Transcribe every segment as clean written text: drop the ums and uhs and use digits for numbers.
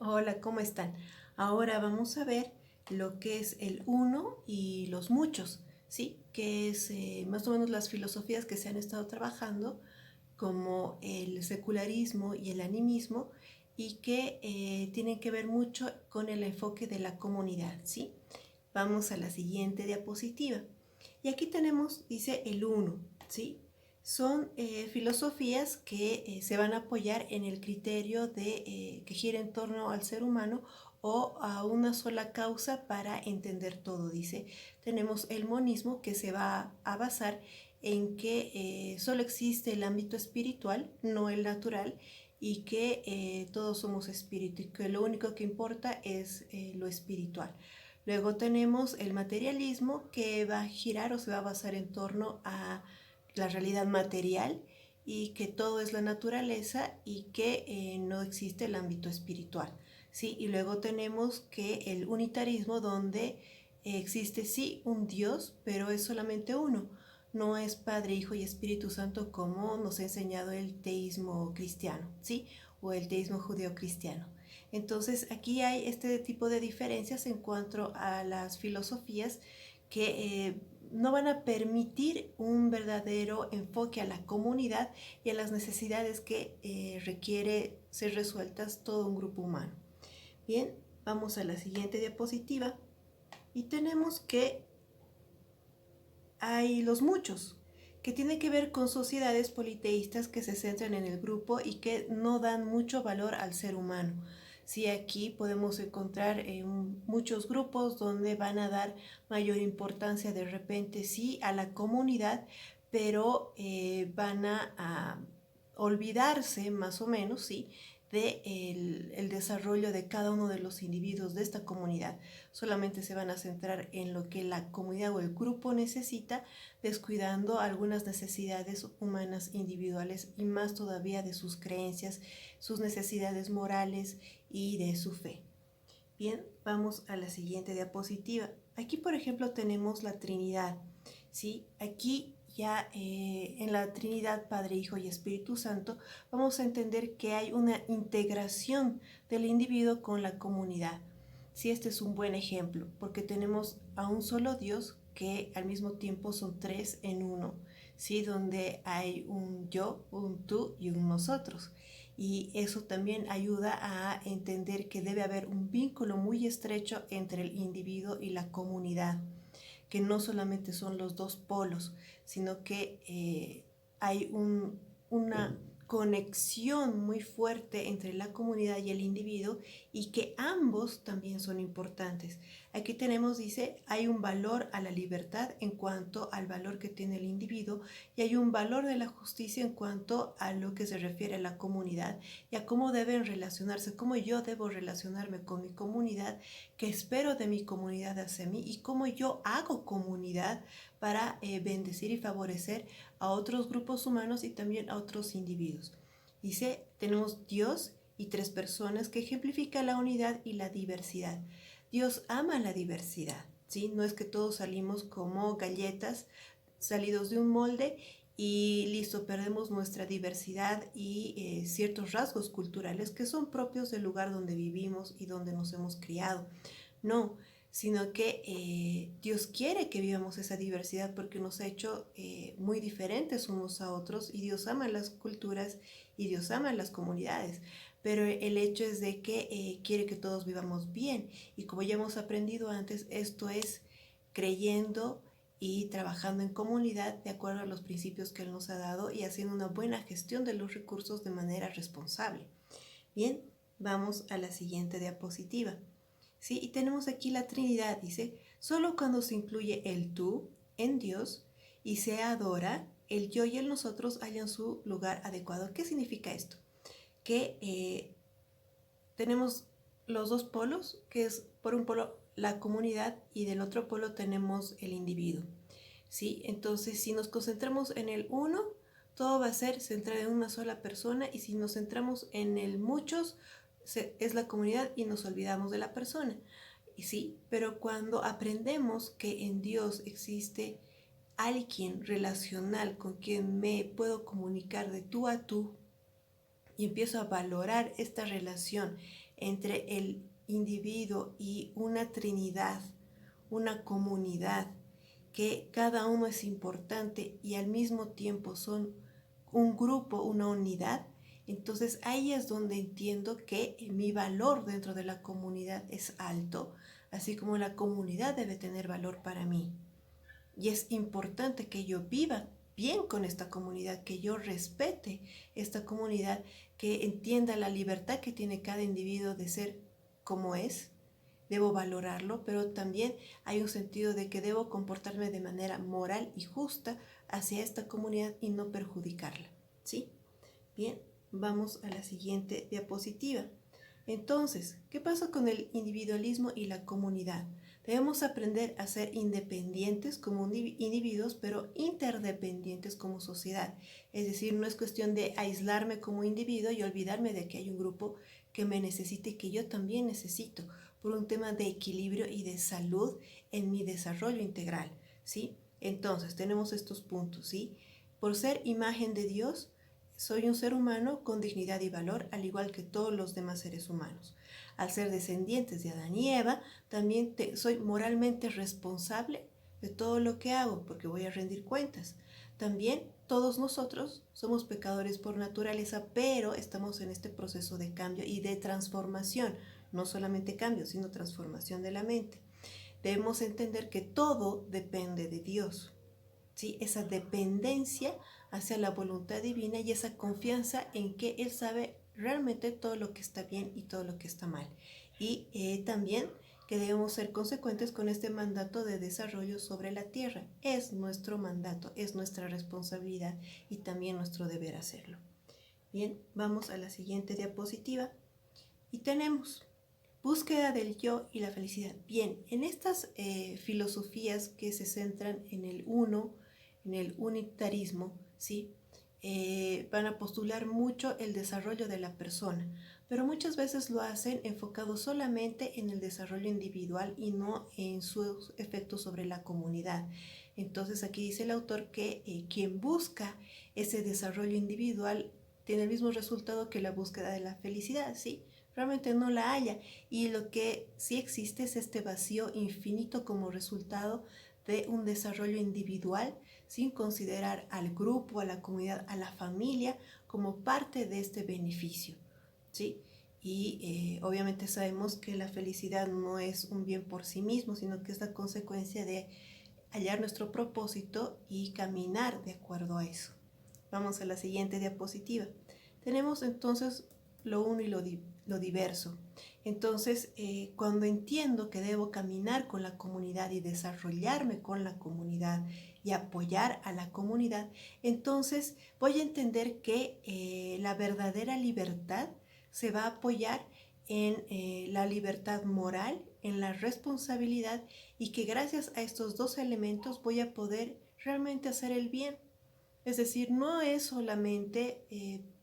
Hola, ¿cómo están? Ahora vamos a ver lo que es el uno y los muchos, ¿sí? Que es más o menos las filosofías que se han estado trabajando, como el secularismo y el animismo, y que tienen que ver mucho con el enfoque de la comunidad, ¿sí? Vamos a la siguiente diapositiva. Y aquí tenemos, dice el uno, ¿sí? Son filosofías que se van a apoyar en el criterio de que gira en torno al ser humano o a una sola causa para entender todo, dice. Tenemos el monismo, que se va a basar en que solo existe el ámbito espiritual, no el natural, y que todos somos espíritu y que lo único que importa es lo espiritual. Luego tenemos el materialismo, que va a girar o se va a basar en torno a la realidad material y que todo es la naturaleza y que no existe el ámbito espiritual, ¿sí? Y luego tenemos que el unitarismo, donde existe sí un Dios, pero es solamente uno. No es Padre, Hijo y Espíritu Santo como nos ha enseñado el teísmo cristiano, ¿sí? O el teísmo judeo-cristiano. Entonces aquí hay este tipo de diferencias en cuanto a las filosofías que no van a permitir un verdadero enfoque a la comunidad y a las necesidades que requiere ser resueltas todo un grupo humano. Bien, vamos a la siguiente diapositiva y tenemos que hay los muchos, que tiene que ver con sociedades politeístas que se centran en el grupo y que no dan mucho valor al ser humano. Sí, aquí podemos encontrar muchos grupos donde van a dar mayor importancia de repente, sí, a la comunidad, pero van a olvidarse más o menos, sí, de el desarrollo de cada uno de los individuos de esta comunidad. Solamente se van a centrar en lo que la comunidad o el grupo necesita, descuidando algunas necesidades humanas individuales y más todavía de sus creencias, sus necesidades morales y de su fe. Bien, vamos a la siguiente diapositiva. Aquí, por ejemplo, tenemos la Trinidad, ¿sí? Aquí ya en la Trinidad, Padre, Hijo y Espíritu Santo, vamos a entender que hay una integración del individuo con la comunidad. Sí, este es un buen ejemplo, porque tenemos a un solo Dios que al mismo tiempo son tres en uno, ¿sí? Donde hay un yo, un tú y un nosotros. Y eso también ayuda a entender que debe haber un vínculo muy estrecho entre el individuo y la comunidad, que no solamente son los dos polos, sino que hay una conexión muy fuerte entre la comunidad y el individuo y que ambos también son importantes. Aquí tenemos, dice, hay un valor a la libertad en cuanto al valor que tiene el individuo y hay un valor de la justicia en cuanto a lo que se refiere a la comunidad y a cómo deben relacionarse, cómo yo debo relacionarme con mi comunidad, qué espero de mi comunidad hacia mí y cómo yo hago comunidad para bendecir y favorecer a otros grupos humanos y también a otros individuos. Dice, tenemos Dios y tres personas que ejemplifican la unidad y la diversidad. Dios ama la diversidad, ¿sí? No es que todos salimos como galletas salidos de un molde y listo, perdemos nuestra diversidad y ciertos rasgos culturales que son propios del lugar donde vivimos y donde nos hemos criado. No, sino que Dios quiere que vivamos esa diversidad porque nos ha hecho muy diferentes unos a otros y Dios ama las culturas y Dios ama las comunidades. Pero el hecho es de que quiere que todos vivamos bien y como ya hemos aprendido antes, esto es creyendo y trabajando en comunidad de acuerdo a los principios que Él nos ha dado y haciendo una buena gestión de los recursos de manera responsable. Bien, vamos a la siguiente diapositiva. ¿Sí? Y tenemos aquí la Trinidad, dice, solo cuando se incluye el tú en Dios y se adora, el yo y el nosotros hallan su lugar adecuado. ¿Qué significa esto? Que tenemos los dos polos, que es por un polo la comunidad y del otro polo tenemos el individuo. ¿Sí? Entonces, si nos concentramos en el uno, todo va a ser centrado en una sola persona y si nos centramos en el muchos, es la comunidad y nos olvidamos de la persona. Y sí, pero cuando aprendemos que en Dios existe alguien relacional con quien me puedo comunicar de tú a tú y empiezo a valorar esta relación entre el individuo y una trinidad, una comunidad, que cada uno es importante y al mismo tiempo son un grupo, una unidad, entonces ahí es donde entiendo que mi valor dentro de la comunidad es alto, así como la comunidad debe tener valor para mí. Y es importante que yo viva bien con esta comunidad, que yo respete esta comunidad, que entienda la libertad que tiene cada individuo de ser como es. Debo valorarlo, pero también hay un sentido de que debo comportarme de manera moral y justa hacia esta comunidad y no perjudicarla. ¿Sí? Bien, vamos a la siguiente diapositiva. Entonces, ¿qué pasa con el individualismo y la comunidad? Debemos aprender a ser independientes como individuos, pero interdependientes como sociedad. Es decir, no es cuestión de aislarme como individuo y olvidarme de que hay un grupo que me necesite y que yo también necesito, por un tema de equilibrio y de salud en mi desarrollo integral, ¿sí? Entonces, tenemos estos puntos, ¿sí? Por ser imagen de Dios, soy un ser humano con dignidad y valor, al igual que todos los demás seres humanos. Al ser descendientes de Adán y Eva, también soy moralmente responsable de todo lo que hago, porque voy a rendir cuentas. También todos nosotros somos pecadores por naturaleza, pero estamos en este proceso de cambio y de transformación. No solamente cambio, sino transformación de la mente. Debemos entender que todo depende de Dios. ¿Sí? Esa dependencia hacia la voluntad divina y esa confianza en que Él sabe realmente todo lo que está bien y todo lo que está mal. Y también que debemos ser consecuentes con este mandato de desarrollo sobre la tierra. Es nuestro mandato, es nuestra responsabilidad y también nuestro deber hacerlo. Bien, vamos a la siguiente diapositiva. Y tenemos búsqueda del yo y la felicidad. Bien, en estas filosofías que se centran en el uno, en el unitarismo, ¿sí? Van a postular mucho el desarrollo de la persona, pero muchas veces lo hacen enfocado solamente en el desarrollo individual y no en sus efectos sobre la comunidad. Entonces aquí dice el autor que quien busca ese desarrollo individual tiene el mismo resultado que la búsqueda de la felicidad, ¿sí? Realmente no la haya, y lo que sí existe es este vacío infinito como resultado de un desarrollo individual sin considerar al grupo, a la comunidad, a la familia como parte de este beneficio, ¿sí? Y obviamente sabemos que la felicidad no es un bien por sí mismo, sino que es la consecuencia de hallar nuestro propósito y caminar de acuerdo a eso. Vamos a la siguiente diapositiva. Tenemos entonces lo uno y lo diverso. Entonces, cuando entiendo que debo caminar con la comunidad y desarrollarme con la comunidad y apoyar a la comunidad, entonces voy a entender que la verdadera libertad se va a apoyar en la libertad moral, en la responsabilidad, y que gracias a estos dos elementos voy a poder realmente hacer el bien. Es decir, no es solamente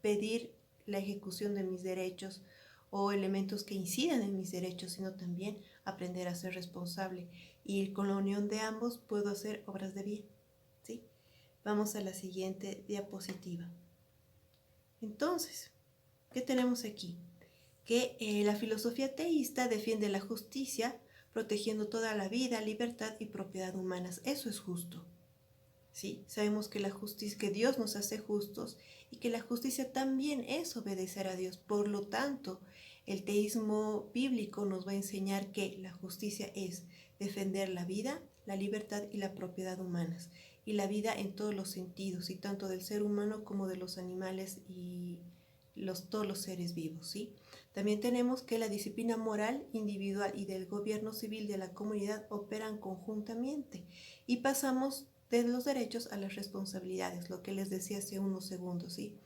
pedir la ejecución de mis derechos o elementos que incidan en mis derechos, sino también aprender a ser responsable. Y con la unión de ambos puedo hacer obras de bien. ¿Sí? Vamos a la siguiente diapositiva. Entonces, ¿qué tenemos aquí? Que la filosofía teísta defiende la justicia, protegiendo toda la vida, libertad y propiedad humanas. Eso es justo. ¿Sí? Sabemos que la justicia, que Dios nos hace justos y que la justicia también es obedecer a Dios. Por lo tanto, el teísmo bíblico nos va a enseñar que la justicia es defender la vida, la libertad y la propiedad humanas. Y la vida en todos los sentidos, y tanto del ser humano como de los animales y todos los seres vivos, ¿sí? También tenemos que la disciplina moral individual y del gobierno civil de la comunidad operan conjuntamente. Y pasamos de los derechos a las responsabilidades, lo que les decía hace unos segundos, ¿sí?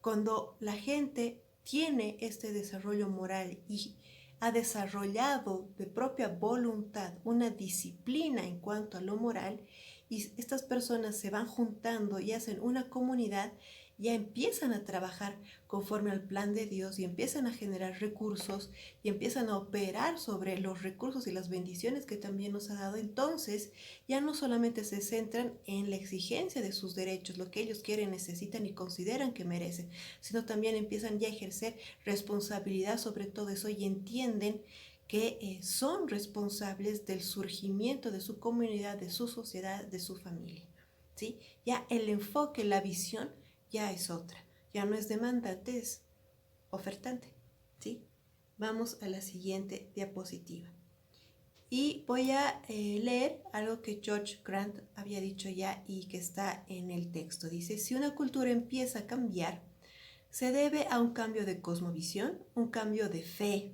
Cuando la gente tiene este desarrollo moral y ha desarrollado de propia voluntad una disciplina en cuanto a lo moral, y estas personas se van juntando y hacen una comunidad, ya empiezan a trabajar conforme al plan de Dios y empiezan a generar recursos y empiezan a operar sobre los recursos y las bendiciones que también nos ha dado, entonces ya no solamente se centran en la exigencia de sus derechos, lo que ellos quieren, necesitan y consideran que merecen, sino también empiezan ya a ejercer responsabilidad sobre todo eso y entienden que son responsables del surgimiento de su comunidad, de su sociedad, de su familia. ¿Sí? Ya el enfoque, la visión ya es otra, ya no es demandante, es ofertante. ¿Sí? Vamos a la siguiente diapositiva. Y voy a leer algo que George Grant había dicho ya y que está en el texto. Dice, si una cultura empieza a cambiar, se debe a un cambio de cosmovisión, un cambio de fe.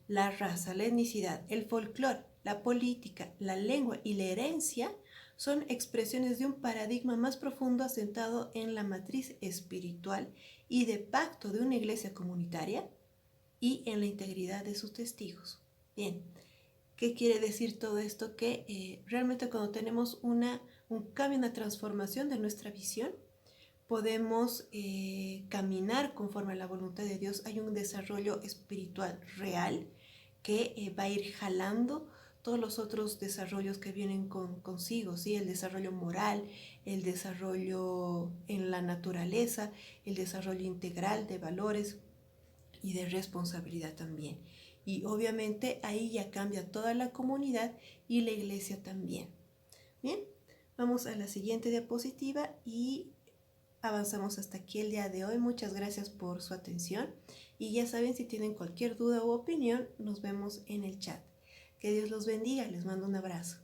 La raza, la etnicidad, el folclore, la política, la lengua y la herencia son expresiones de un paradigma más profundo asentado en la matriz espiritual y de pacto de una iglesia comunitaria y en la integridad de sus testigos. Bien, ¿qué quiere decir todo esto? Que realmente cuando tenemos un cambio, una transformación de nuestra visión, podemos caminar conforme a la voluntad de Dios. Hay un desarrollo espiritual real que va a ir jalando todos los otros desarrollos que vienen consigo, ¿sí? El desarrollo moral, el desarrollo en la naturaleza, el desarrollo integral de valores y de responsabilidad también. Y obviamente ahí ya cambia toda la comunidad y la iglesia también. Bien, vamos a la siguiente diapositiva y avanzamos hasta aquí el día de hoy. Muchas gracias por su atención y ya saben, si tienen cualquier duda u opinión, nos vemos en el chat. Que Dios los bendiga, les mando un abrazo.